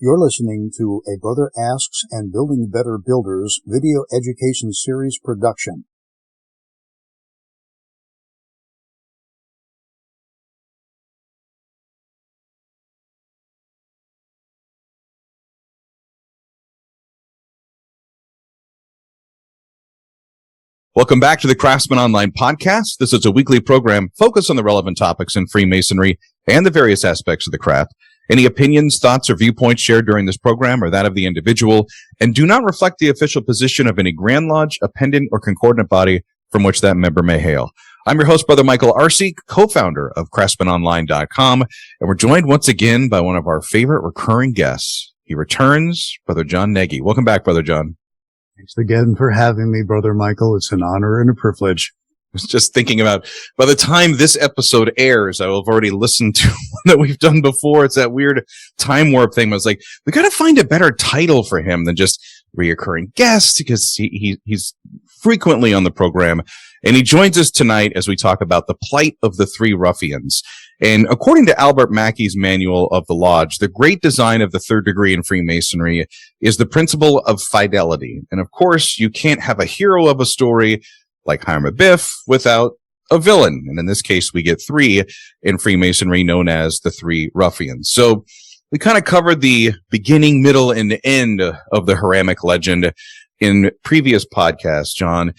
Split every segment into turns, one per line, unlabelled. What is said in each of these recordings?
You're listening to a Brother Asks and Building Better Builders video education series production.
Welcome back to the CraftsmanOnLine podcast. This is a weekly program focused on the relevant topics in Freemasonry and the various aspects of the craft. Any opinions, thoughts, or viewpoints shared during this program are that of the individual and do not reflect the official position of any Grand Lodge, appendant, or concordant body from which that member may hail. I'm your host, Brother Michael Arce, co-founder of CraftsmenOnLine.com, and we're joined once again by one of our favorite recurring guests. He returns, Brother John Nagy. Welcome back, Brother John.
Thanks again for having me, Brother Michael. It's an honor and a privilege.
I was just thinking about, by the time this episode airs, I will have already listened to one that we've done before. It's that weird time warp thing. I was like, we got to find a better title for him than just reoccurring guest, because he's frequently on the program. And he joins us tonight as we talk about the plight of the three ruffians. And according to Albert Mackey's manual of the Lodge, the great design of the third degree in Freemasonry is the principle of fidelity. And of course, you can't have a hero of a story like Hiram Abiff without a villain. And in this case, we get three in Freemasonry known as the three ruffians. So we kind of covered the beginning, middle, and end of the Hiramic legend in previous podcasts, John.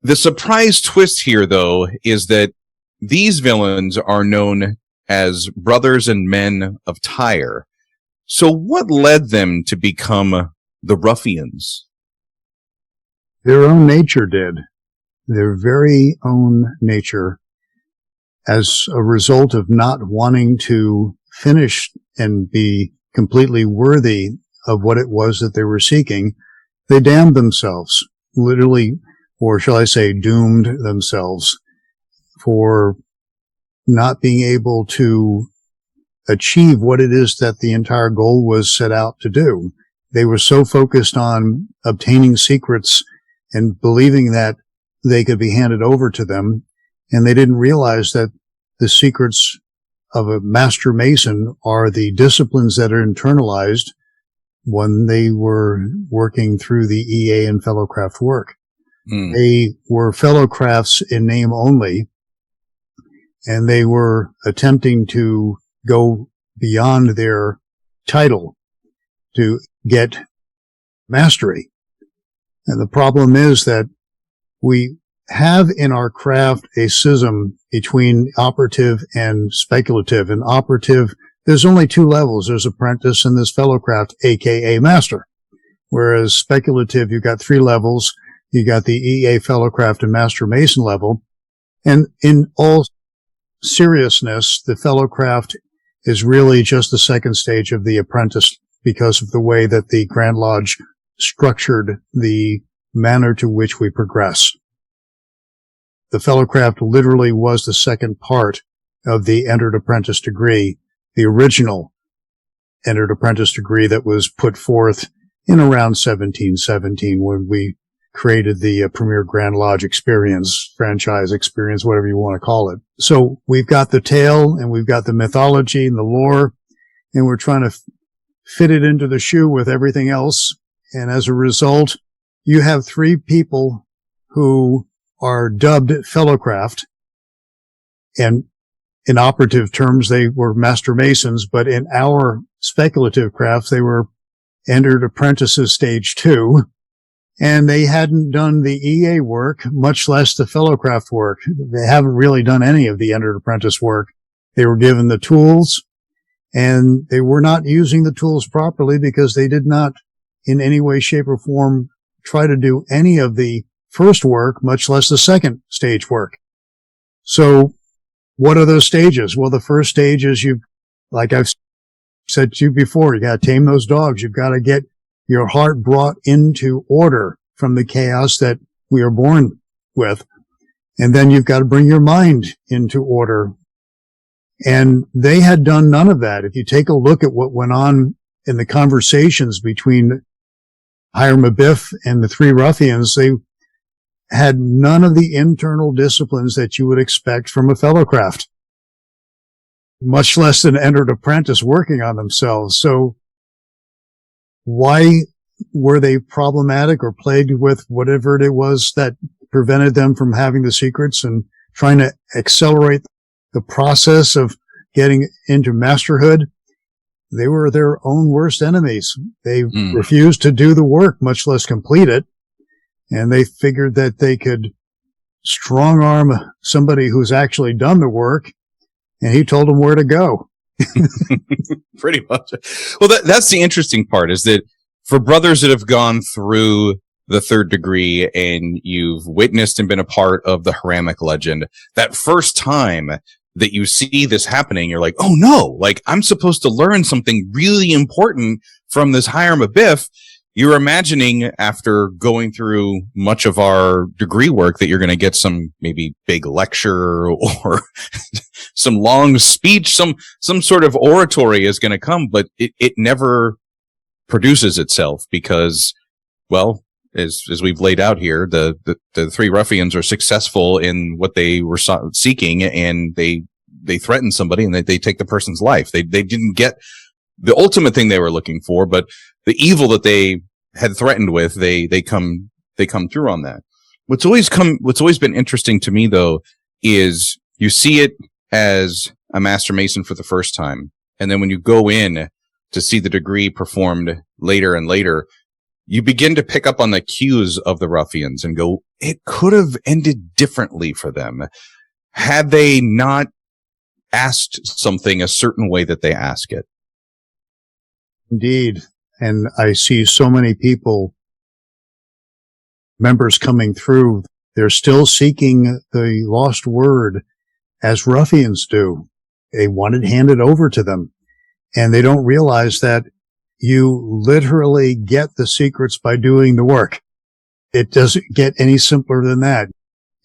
The surprise twist here, though, is that these villains are known as brothers and men of Tyre. So what led them to become the ruffians?
Their own nature did. Their very own nature, as a result of not wanting to finish and be completely worthy of what it was that they were seeking, they damned themselves, literally, or shall I say doomed themselves for not being able to achieve what it is that the entire goal was set out to do. They were so focused on obtaining secrets and believing that they could be handed over to them, and they didn't realize that the secrets of a master mason are the disciplines that are internalized when they were working through the EA and fellowcraft work. They were fellowcrafts in name only, and they were attempting to go beyond their title to get mastery. And the problem is that we have in our craft a schism between operative and speculative. And operative, there's only two levels. There's apprentice and there's fellowcraft, aka master. Whereas speculative, you've got three levels. You got the EA fellowcraft and master mason level. And in all seriousness, the fellowcraft is really just the second stage of the apprentice because of the way that the Grand Lodge structured the manner to which we progress. The fellowcraft literally was the second part of the entered apprentice degree, the original entered apprentice degree that was put forth in around 1717 when we created the Premier Grand Lodge experience, franchise experience, whatever you want to call it. So we've got the tale and we've got the mythology and the lore, and we're trying to fit it into the shoe with everything else. And as a result, you have three people who are dubbed fellowcraft, and in operative terms, they were master masons, but in our speculative crafts, they were entered apprentices stage 2, and they hadn't done the EA work, much less the fellowcraft work. They haven't really done any of the entered apprentice work. They were given the tools, and they were not using the tools properly because they did not in any way, shape, or form try to do any of the first work, much less the second stage work. So what are those stages? Well, the first stage is like I've said to you before, you got to tame those dogs. You've got to get your heart brought into order from the chaos that we are born with. And then you've got to bring your mind into order. And they had done none of that. If you take a look at what went on in the conversations between Hiram Abiff and the three ruffians, they had none of the internal disciplines that you would expect from a fellowcraft, much less an entered apprentice working on themselves. So Why were they problematic or plagued with whatever it was that prevented them from having the secrets and trying to accelerate the process of getting into masterhood? They were their own worst enemies. They refused to do the work, much less complete it. And they figured that they could strong arm somebody who's actually done the work, and he told them where to go.
Pretty much. Well, that's the interesting part, is that for brothers that have gone through the third degree and you've witnessed and been a part of the Hiramic legend, that first time that you see this happening, you're like, oh no, like I'm supposed to learn something really important from this Hiram Abiff. You're imagining, after going through much of our degree work, that you're going to get some maybe big lecture or some long speech, some sort of oratory is going to come, but it never produces itself because, well, as we've laid out here, the three ruffians are successful in what they were seeking, and they threaten somebody and they take the person's life. They didn't get the ultimate thing they were looking for, but the evil that they had threatened with, they come through on that. What's always been interesting to me, though, is you see it as a master mason for the first time, and then when you go in to see the degree performed later and later, you begin to pick up on the cues of the ruffians and go, it could have ended differently for them had they not asked something a certain way that they ask it.
Indeed. And I see so many people, members coming through, they're still seeking the lost word as ruffians do. They want it handed over to them. And they don't realize that you literally get the secrets by doing the work. It doesn't get any simpler than that.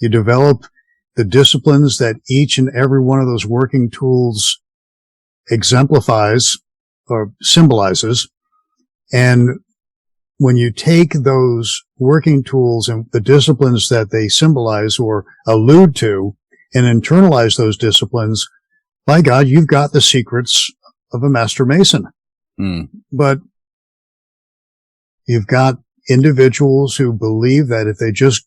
You develop the disciplines that each and every one of those working tools exemplifies or symbolizes. And when you take those working tools and the disciplines that they symbolize or allude to and internalize those disciplines, by God, you've got the secrets of a master mason. But you've got individuals who believe that if they just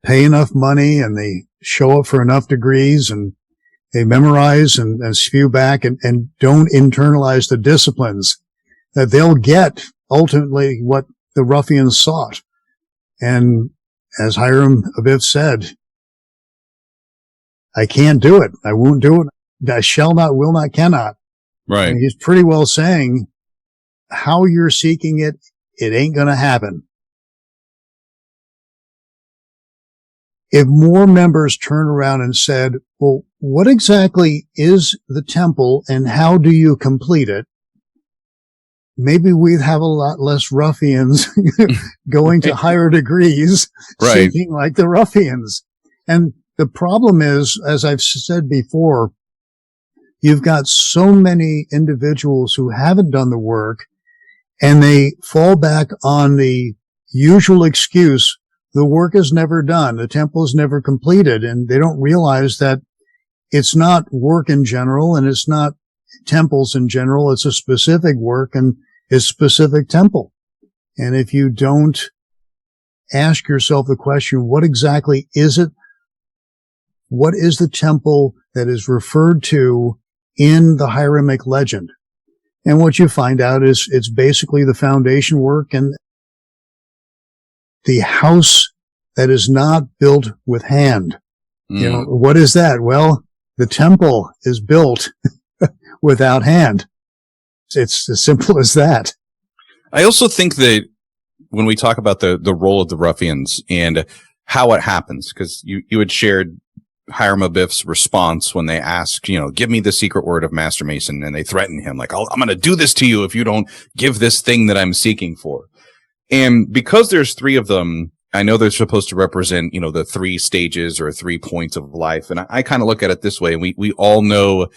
pay enough money and they show up for enough degrees and they memorize and spew back and don't internalize the disciplines, that they'll get ultimately what the ruffians sought. And as Hiram Abiff said, I can't do it. I won't do it. I shall not, will not, cannot.
Right.
And he's pretty well saying how you're seeking it, it ain't going to happen. If more members turn around and said, well, what exactly is the temple and how do you complete it? Maybe we'd have a lot less ruffians going to higher degrees,
right,
seeking like the ruffians. And the problem is, as I've said before, you've got so many individuals who haven't done the work and they fall back on the usual excuse, the work is never done, the temple is never completed, and they don't realize that it's not work in general and it's not temples in general, it's a specific work and a specific temple. And if you don't ask yourself the question, what exactly is it? What is the temple that is referred to in the Hiramic legend? And what you find out is it's basically the foundation work and the house that is not built with hand. You know, what is that? Well, the temple is built without hand. It's as simple as that.
I also think that when we talk about the role of the ruffians and how it happens, because you had shared Hiram Abiff's response when they ask, give me the secret word of Master Mason, and they threaten him like, I'm going to do this to you if you don't give this thing that I'm seeking for. And because there's three of them, I know they're supposed to represent, the three stages or 3 points of life. And I kind of look at it this way. And we all know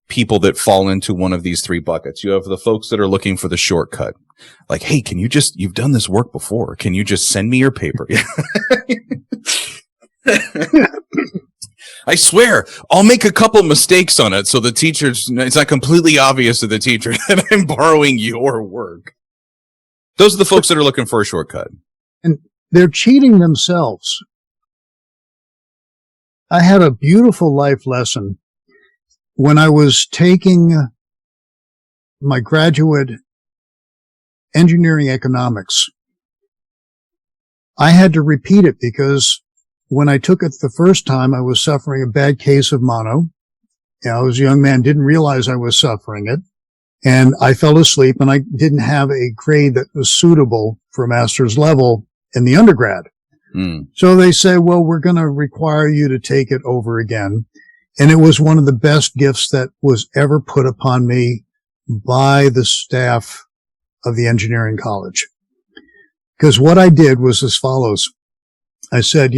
people that fall into one of these three buckets. You have the folks that are looking for the shortcut. Like, hey, you've done this work before. Can you just send me your paper? I swear, I'll make a couple mistakes on it so it's not completely obvious to the teacher that I'm borrowing your work. Those are the folks that are looking for a shortcut.
And they're cheating themselves. I had a beautiful life lesson when I was taking my graduate engineering economics. I had to repeat it because when I took it the first time, I was suffering a bad case of mono. I was a young man, didn't realize I was suffering it. And I fell asleep and I didn't have a grade that was suitable for a master's level in the undergrad. So they say, well, we're going to require you to take it over again. And it was one of the best gifts that was ever put upon me by the staff of the engineering college. Because what I did was as follows. I said,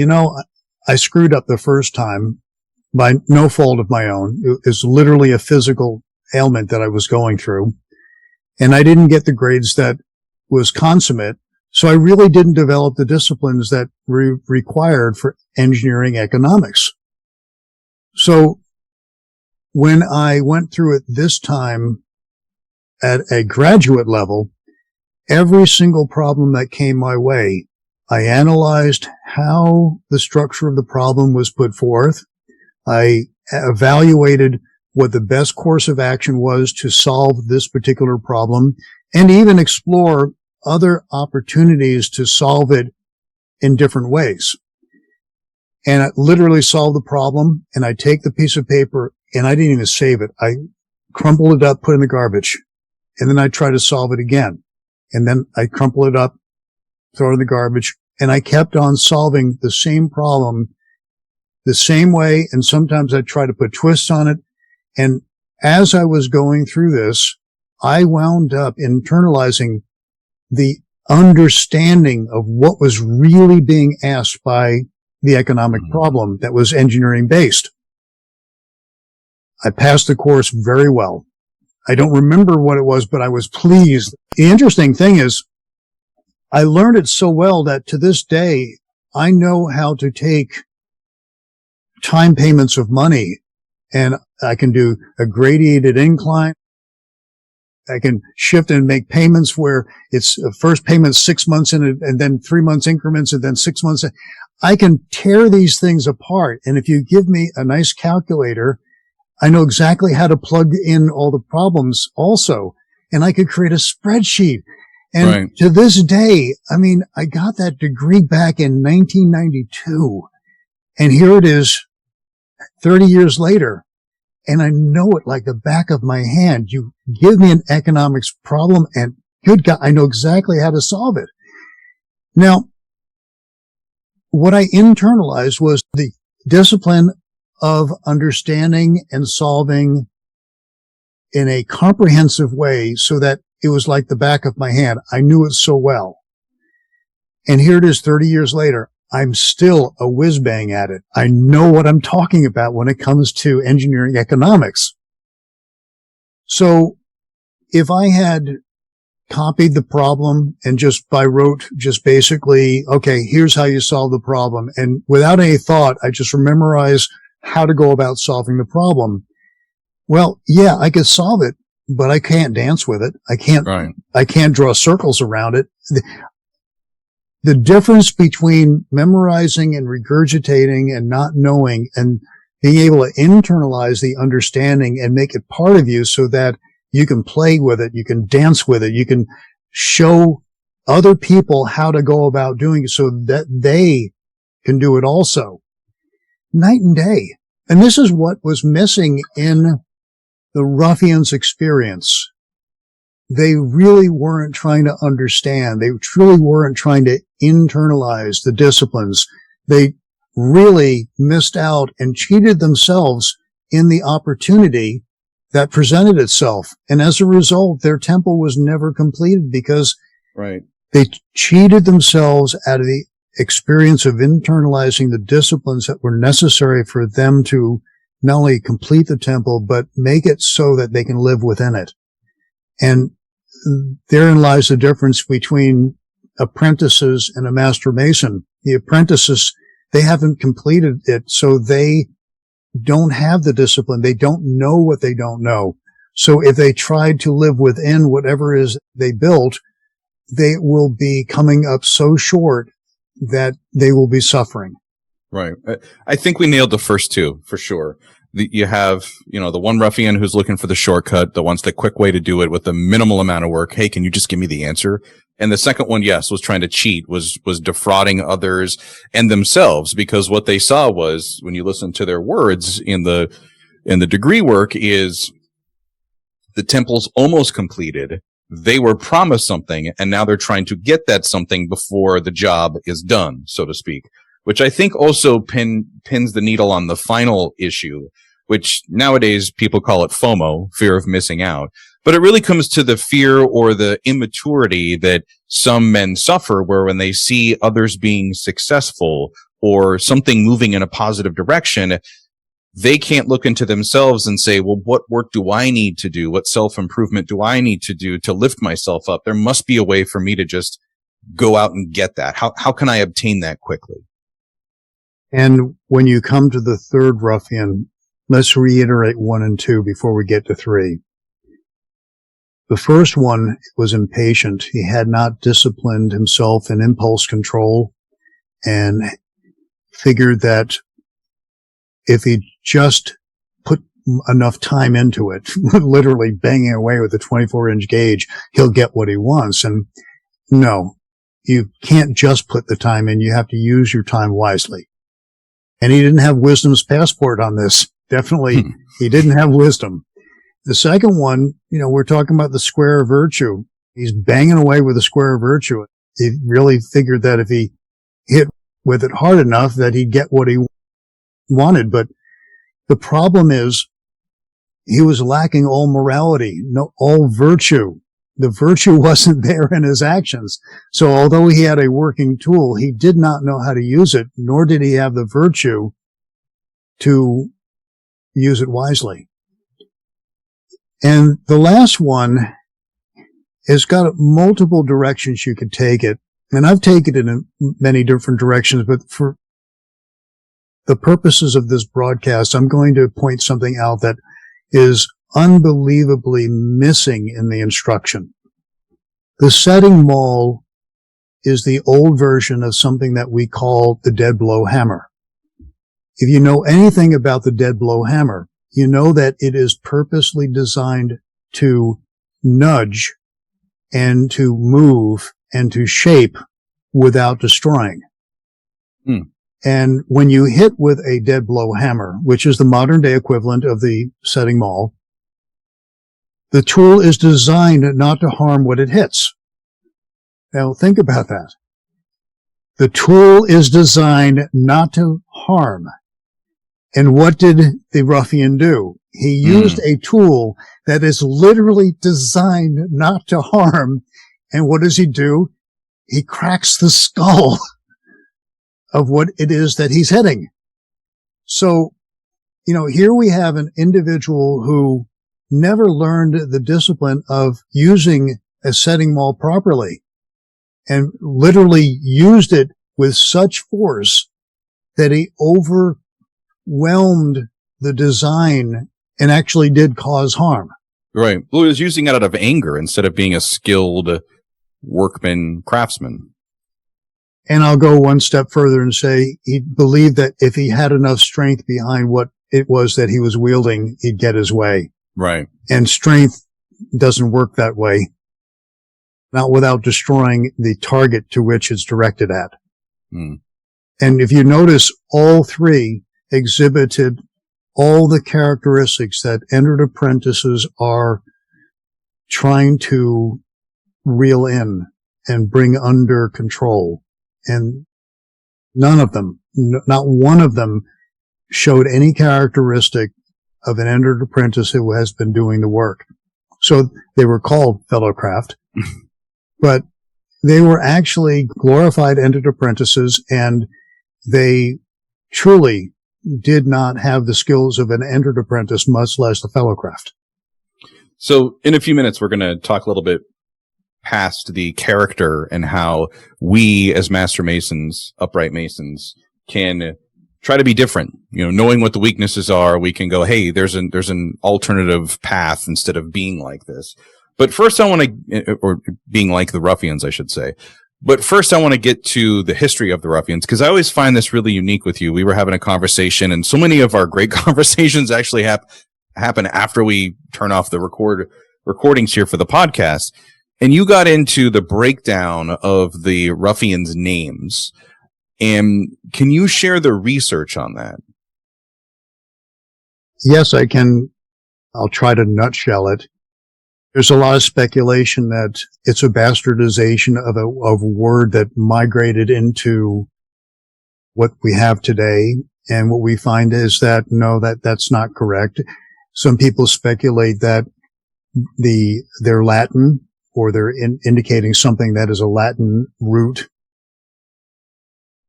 I screwed up the first time by no fault of my own. It was literally a physical ailment that I was going through. And I didn't get the grades that was consummate. So I really didn't develop the disciplines that were required for engineering economics. So when I went through it this time at a graduate level, every single problem that came my way, I analyzed how the structure of the problem was put forth. I evaluated what the best course of action was to solve this particular problem and even explore other opportunities to solve it in different ways. And I literally solved the problem, and I take the piece of paper, and I didn't even save it. I crumpled it up, put it in the garbage, and then I try to solve it again. And then I crumple it up, throw it in the garbage, and I kept on solving the same problem the same way, and sometimes I try to put twists on it. And as I was going through this, I wound up internalizing the understanding of what was really being asked by the economic problem that was engineering based. I passed the course very well. I don't remember what it was, but I was pleased. The interesting thing is I learned it so well that to this day, I know how to take time payments of money, and I can do a gradiated incline. I can shift and make payments where it's first payment 6 months in it, and then 3 months increments, and then 6 months. I can tear these things apart. And if you give me a nice calculator, I know exactly how to plug in all the problems also. And I could create a spreadsheet. And to this day, I got that degree back in 1992. And here it is 30 years later. And I know it like the back of my hand. You give me an economics problem and good God, I know exactly how to solve it. Now, what I internalized was the discipline of understanding and solving in a comprehensive way so that it was like the back of my hand. I knew it so well. And here it is 30 years later. I'm still a whiz-bang at it. I know what I'm talking about when it comes to engineering economics. So if I had copied the problem and just by rote, just basically, okay, here's how you solve the problem. And without any thought, I just memorize how to go about solving the problem. Well, yeah, I could solve it, but I can't dance with it. I can't draw circles around it. The difference between memorizing and regurgitating and not knowing and being able to internalize the understanding and make it part of you so that you can play with it, you can dance with it, you can show other people how to go about doing it so that they can do it also. Night and day. And this is what was missing in the Ruffians experience. They really weren't trying to understand. They truly weren't trying to internalize the disciplines. They really missed out and cheated themselves in the opportunity that presented itself. And as a result, their temple was never completed because they cheated themselves out of the experience of internalizing the disciplines that were necessary for them to not only complete the temple, but make it so that they can live within it. And therein lies the difference between apprentices and a master mason. The apprentices, they haven't completed it, so they don't have the discipline. They don't know what they don't know. So if they tried to live within whatever is they built, they will be coming up so short that they will be suffering.
Right. I think we nailed the first two for sure. You have, the one ruffian who's looking for the shortcut, that wants the quick way to do it with a minimal amount of work. Hey, can you just give me the answer? And the second one, yes, was trying to cheat, was defrauding others and themselves, because what they saw was, when you listen to their words in the degree work, is the temple's almost completed. They were promised something, and now they're trying to get that something before the job is done, so to speak, which I think also pins the needle on the final issue, which nowadays people call it FOMO, fear of missing out. But it really comes to the fear or the immaturity that some men suffer, where when they see others being successful or something moving in a positive direction, they can't look into themselves and say, well, what work do I need to do? What self-improvement do I need to do to lift myself up? There must be a way for me to just go out and get that. How can I obtain that quickly?
And when you come to the third ruffian, let's reiterate 1 and 2 before we get to 3. The first one was impatient. He had not disciplined himself in impulse control and figured that if he just put enough time into it, literally banging away with a 24-inch gauge, he'll get what he wants. And no, you can't just put the time in. You have to use your time wisely. And he didn't have wisdom's passport on this. Definitely, he didn't have wisdom. The second one, we're talking about the square of virtue. He's banging away with the square of virtue. He really figured that if he hit with it hard enough that he'd get what he wanted. But the problem is he was lacking all morality, all virtue. The virtue wasn't there in his actions. So although he had a working tool, he did not know how to use it, nor did he have the virtue to use it wisely. And the last one has got multiple directions you could take it. And I've taken it in many different directions, but for the purposes of this broadcast, I'm going to point something out that is unbelievably missing in the instruction. The setting maul is the old version of something that we call the dead blow hammer. If you know anything about the dead blow hammer, you know that it is purposely designed to nudge and to move and to shape without destroying. And when you hit with a dead blow hammer, which is the modern day equivalent of the setting maul, the tool is designed not to harm what it hits. Now think about that. The tool is designed not to harm. And what did the ruffian do? He used a tool that is literally designed not to harm. And what does he do? He cracks the skull of what it is that he's hitting. So, here we have an individual who never learned the discipline of using a setting maul properly and literally used it with such force that he overwhelmed the design and actually did cause harm.
Right. Well, he was using it out of anger instead of being a skilled workman, craftsman.
And I'll go one step further and say he believed that if he had enough strength behind what it was that he was wielding, he'd get his way.
Right.
And strength doesn't work that way. Not without destroying the target to which it's directed at. And if you notice, all three exhibited all the characteristics that entered apprentices are trying to reel in and bring under control. And none of them, not one of them, showed any characteristic of an entered apprentice who has been doing the work. So they were called fellow craft, but they were actually glorified entered apprentices, and they truly did not have the skills of an entered apprentice, much less the fellow craft.
So in a few minutes, we're going to talk a little bit past the character and how we as master masons, upright masons, can try to be different. Knowing what the weaknesses are, we can go, hey, there's an alternative path instead of being like this. But first I want to, or being like the Ruffians, I should say. But first I want to get to the history of the Ruffians, because I always find this really unique with you. We were having a conversation, and so many of our great conversations actually happen after we turn off the recordings here for the podcast. And you got into the breakdown of the Ruffians' names. And can you share the research on that?
Yes, I can. I'll try to nutshell it. There's a lot of speculation that it's a bastardization of a word that migrated into what we have today. And what we find is that, no, that's not correct. Some people speculate that they're Latin, or they're indicating something that is a Latin root,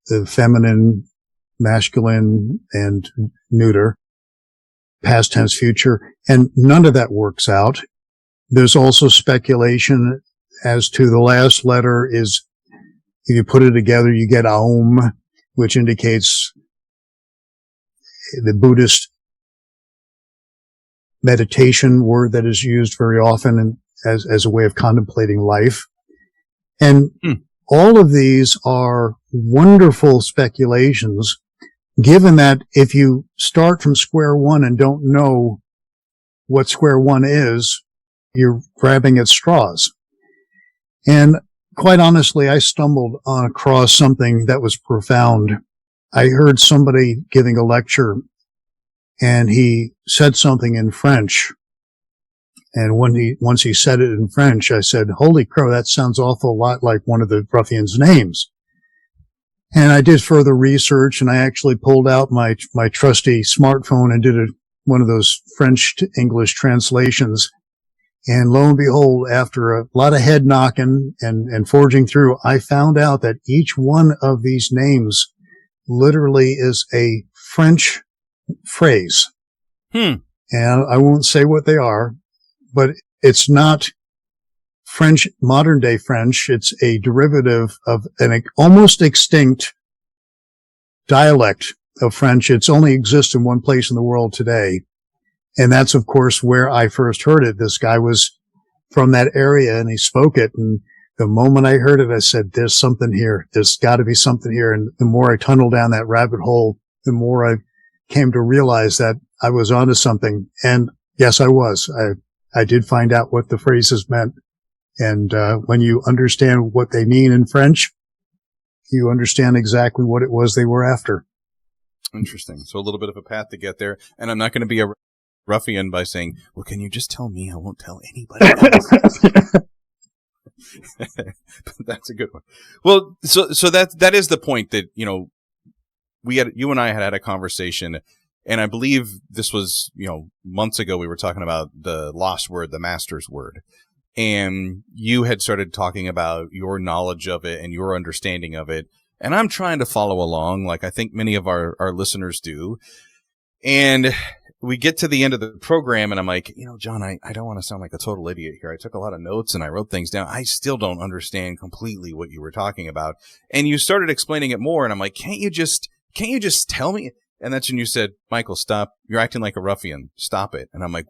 the feminine, masculine, and neuter, past tense, future, and none of that works out. There's also speculation as to the last letter is, if you put it together, you get Aum, which indicates the Buddhist meditation word that is used very often as a way of contemplating life. And all of these are wonderful speculations, given that if you start from square one and don't know what square one is, you're grabbing at straws. And quite honestly, I stumbled across something that was profound. I heard somebody giving a lecture, and he said something in French. And once he said it in French, I said, "Holy crow, that sounds awful lot like one of the Ruffians' names." And I did further research, and I actually pulled out my trusty smartphone and did one of those French to English translations. And lo and behold, after a lot of head knocking and forging through, I found out that each one of these names literally is a French phrase. And I won't say what they are, but it's not French, modern day French. It's a derivative of an almost extinct dialect of French. It's only exists in one place in the world today. And that's, of course, where I first heard it. This guy was from that area, and he spoke it. And the moment I heard it, I said, "There's something here. There's got to be something here." And the more I tunneled down that rabbit hole, the more I came to realize that I was onto something. And yes, I was. I did find out what the phrases meant. And when you understand what they mean in French, you understand exactly what it was they were after.
Interesting. So a little bit of a path to get there. And I'm not going to be a Ruffian by saying, "Well, can you just tell me? I won't tell anybody else." But that's a good one. Well, so that is the point that, you and I had a conversation, and I believe this was, months ago. We were talking about the lost word, the master's word. And you had started talking about your knowledge of it and your understanding of it. And I'm trying to follow along, like I think many of our listeners do. And we get to the end of the program, and I'm like, John, I don't want to sound like a total idiot here. I took a lot of notes and I wrote things down. I still don't understand completely what you were talking about. And you started explaining it more, and I'm like, can't you just tell me? And that's when you said, "Michael, stop. You're acting like a ruffian. Stop it." And I'm like,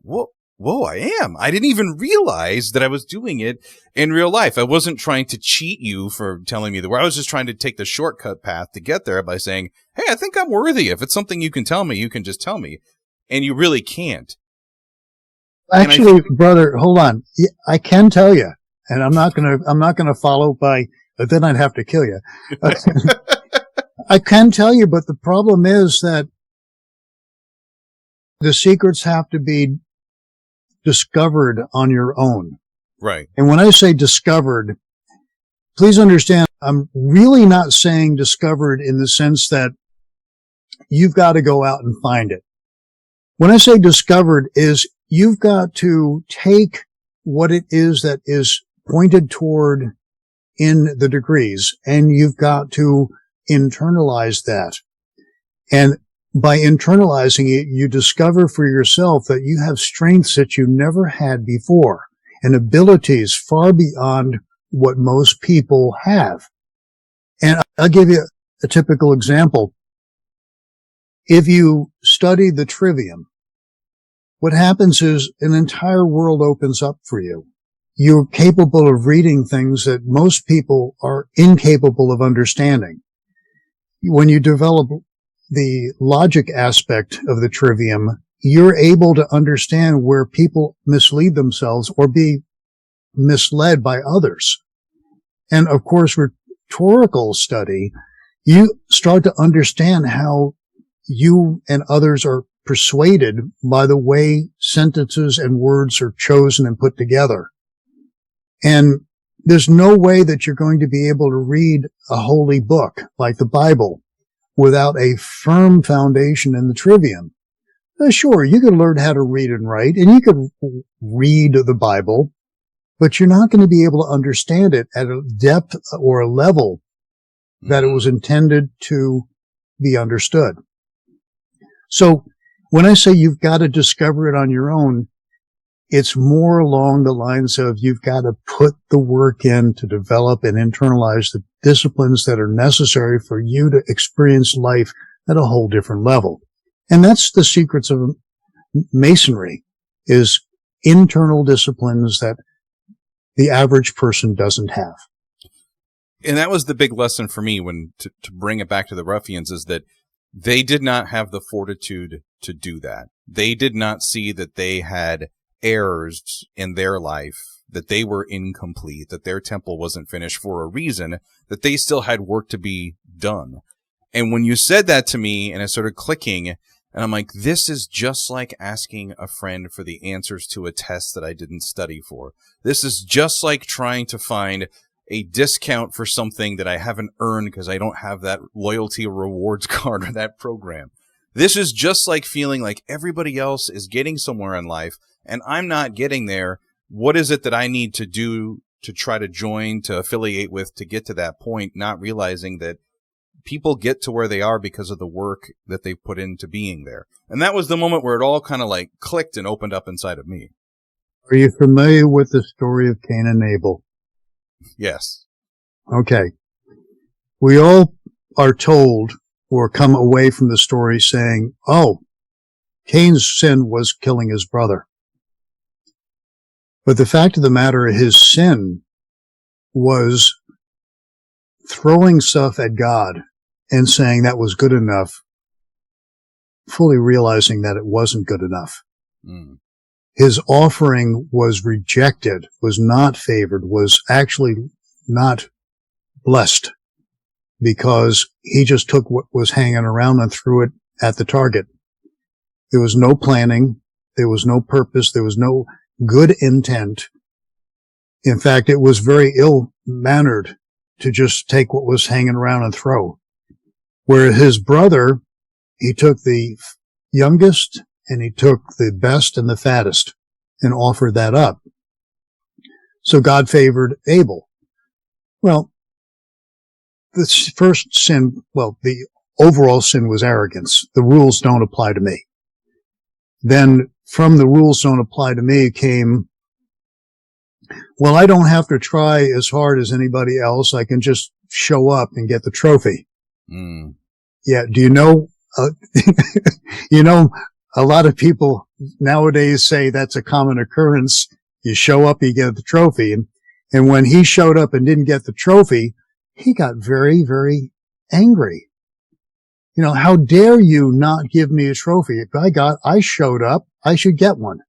Whoa, I am. I didn't even realize that I was doing it in real life. I wasn't trying to cheat you for telling me the word. I was just trying to take the shortcut path to get there by saying, "Hey, I think I'm worthy. If it's something you can tell me, you can just tell me." And you really can't.
Actually, brother, hold on. I can tell you, and I'm not gonna follow by, but then I'd have to kill you. I can tell you, but the problem is that the secrets have to be discovered on your own.
Right.
And when I say discovered, please understand, I'm really not saying discovered in the sense that you've got to go out and find it. When I say discovered is you've got to take what it is that is pointed toward in the degrees, and you've got to internalize that. And by internalizing it, you discover for yourself that you have strengths that you never had before and abilities far beyond what most people have. And I'll give you a typical example. If you study the trivium, what happens is an entire world opens up for you. you're capable of reading things that most people are incapable of understanding. When you develop the logic aspect of the trivium, you're able to understand where people mislead themselves or be misled by others. And of course, rhetorical study, you start to understand how you and others are persuaded by the way sentences and words are chosen and put together. And there's no way that you're going to be able to read a holy book like the Bible without a firm foundation in the trivium. Sure, you could learn how to read and write, and you could read the Bible, but you're not going to be able to understand it at a depth or a level that it was intended to be understood. So when I say you've got to discover it on your own, it's more along the lines of you've got to put the work in to develop and internalize the disciplines that are necessary for you to experience life at a whole different level. And that's the secrets of Masonry, is internal disciplines that the average person doesn't have.
And that was the big lesson for me when to bring it back to the Ruffians, is that they did not have the fortitude to do that. They did not see that they had errors in their life, that they were incomplete, that their temple wasn't finished for a reason, that they still had work to be done. And when you said that to me and it started clicking, and I'm like, this is just like asking a friend for the answers to a test that I didn't study for. This is just like trying to find a discount for something that I haven't earned because I don't have that loyalty rewards card or that program. This is just like feeling like everybody else is getting somewhere in life and I'm not getting there. What is it that I need to do to try to join, to affiliate with, to get to that point, not realizing that people get to where they are because of the work that they put into being there. And that was the moment where it all kind of like clicked and opened up inside of me.
Are you familiar with the story of Cain and Abel?
Yes.
Okay. We all are told or come away from the story saying, oh, Cain's sin was killing his brother. But the fact of the matter, his sin was throwing stuff at God and saying that was good enough, fully realizing that it wasn't good enough. Mm. His offering was rejected, was not favored, was actually not blessed, because he just took what was hanging around and threw it at the target. There was no planning. There was no purpose. There was no good intent. In fact, it was very ill-mannered to just take what was hanging around and throw. Where his brother, he took the youngest and he took the best and the fattest and offered that up. So God favored Abel. Well, the first sin, the overall sin was arrogance. The rules don't apply to me. Then from the rules don't apply to me came, well, I don't have to try as hard as anybody else. I can just show up and get the trophy. Mm. Yeah. Do you know, a lot of people nowadays say that's a common occurrence. You show up, you get the trophy. And when he showed up and didn't get the trophy, he got very, very angry. How dare you not give me a trophy? I showed up, I should get one.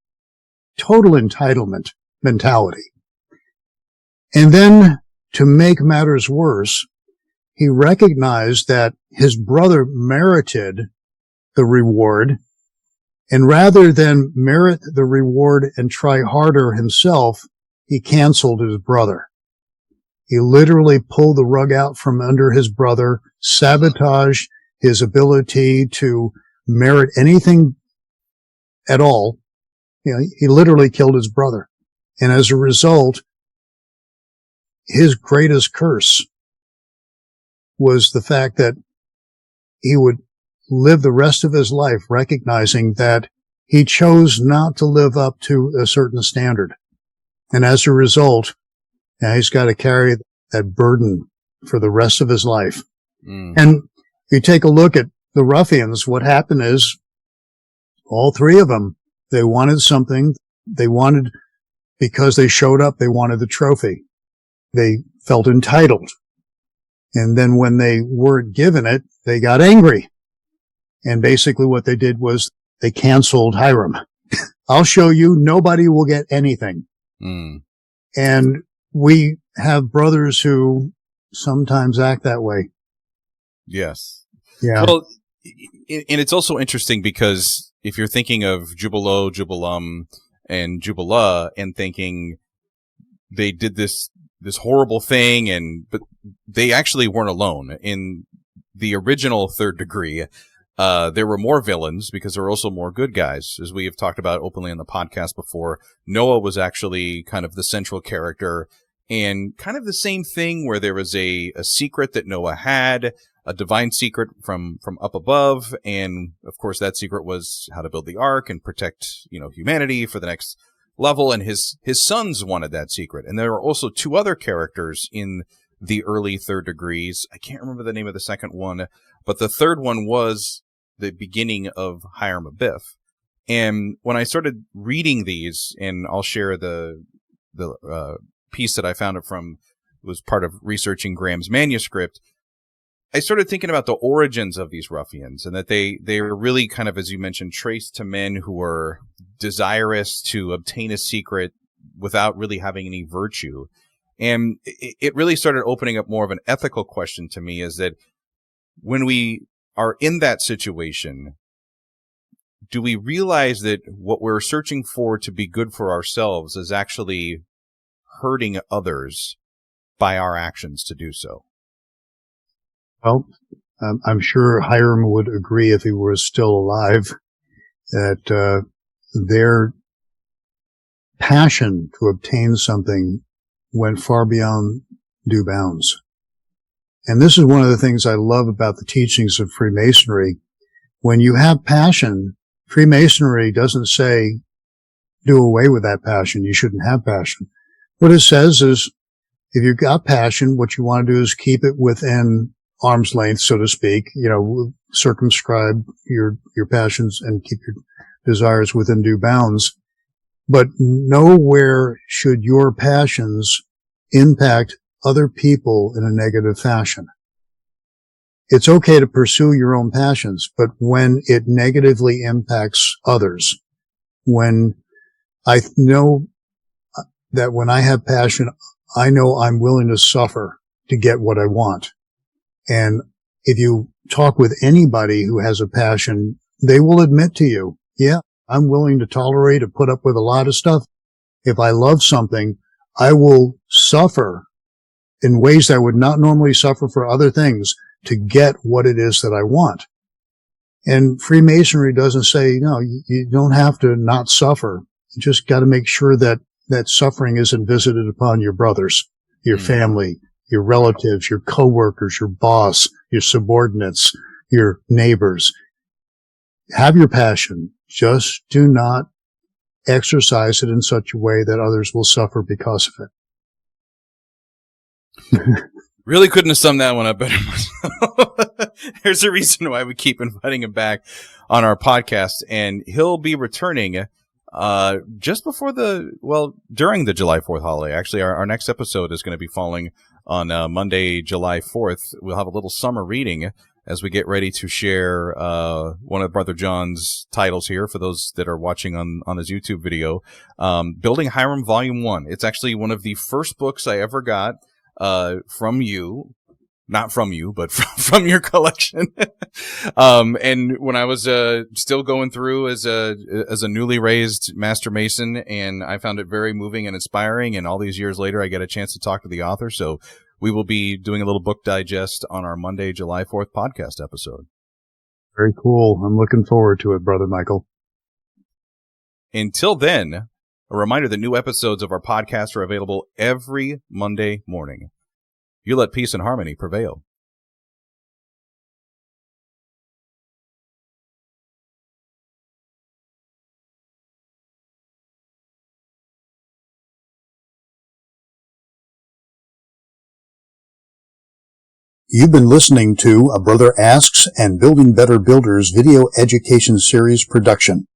Total entitlement mentality. And then to make matters worse, he recognized that his brother merited the reward, and rather than merit the reward and try harder himself, he canceled his brother. He literally pulled the rug out from under his brother, sabotaged his ability to merit anything at all. He literally killed his brother. And as a result, his greatest curse was the fact that he would live the rest of his life recognizing that he chose not to live up to a certain standard. And as a result, he's got to carry that burden for the rest of his life. Mm. And if you take a look at the Ruffians, what happened is all three of them, they wanted something. They wanted because they showed up, they wanted the trophy. They felt entitled. And then when they weren't given it, they got angry. And basically what they did was they canceled Hiram. I'll show you, nobody will get anything.
Mm.
And we have brothers who sometimes act that way.
Yes.
Yeah.
Well, and it's also interesting because if you're thinking of Jubilo, Jubilum, and Jubila and thinking they did this horrible thing, but they actually weren't alone. In the original Third Degree, there were more villains because there were also more good guys. As we have talked about openly on the podcast before, Noah was actually kind of the central character, and kind of the same thing where there was a secret that Noah had, a divine secret from up above, and of course that secret was how to build the ark and protect, humanity for the next level, and his sons wanted that secret. And there were also two other characters in the early Third Degrees. I can't remember the name of the second one, but the third one was the beginning of Hiram Abiff. And when I started reading these, and I'll share the piece that I found it from, was part of researching Graham's manuscript, I started thinking about the origins of these ruffians, and that they were really kind of, as you mentioned, traced to men who were desirous to obtain a secret without really having any virtue. And it really started opening up more of an ethical question to me, is that when we are in that situation, do we realize that what we're searching for to be good for ourselves is actually hurting others by our actions to do so?
Well, I'm sure Hiram would agree if he were still alive that their passion to obtain something went far beyond due bounds. And this is one of the things I love about the teachings of Freemasonry. When you have passion, Freemasonry doesn't say, do away with that passion. You shouldn't have passion. What it says is, if you've got passion, what you want to do is keep it within arm's length, so to speak, circumscribe your passions and keep your desires within due bounds. But nowhere should your passions impact other people in a negative fashion. It's okay to pursue your own passions, but when it negatively impacts others, when I know that when I have passion, I know I'm willing to suffer to get what I want. And if you talk with anybody who has a passion, they will admit to you, yeah, I'm willing to tolerate or put up with a lot of stuff. If I love something, I will suffer in ways that I would not normally suffer for other things to get what it is that I want. And Freemasonry doesn't say, no, you don't have to not suffer. You just got to make sure that suffering isn't visited upon your brothers, your family, your relatives, your coworkers, your boss, your subordinates, your neighbors. Have your passion. Just do not exercise it in such a way that others will suffer because of it.
Really couldn't have summed that one up better myself. There's a reason why we keep inviting him back on our podcast, and he'll be returning just before during the July 4th holiday. Actually, our next episode is going to be falling on Monday, July 4th. We'll have a little summer reading as we get ready to share one of Brother John's titles here for those that are watching on his YouTube video. Building Hiram Volume 1. It's actually one of the first books I ever got from you. Not from you, but from your collection. And when I was still going through as a newly raised Master Mason, and I found it very moving and inspiring, and all these years later I get a chance to talk to the author, so we will be doing a little book digest on our Monday, July 4th podcast episode.
Very cool. I'm looking forward to it, Brother Michael.
Until then, a reminder that new episodes of our podcast are available every Monday morning. You let peace and harmony prevail.
You've been listening to A Brother Asks and Building Better Builders video education series production.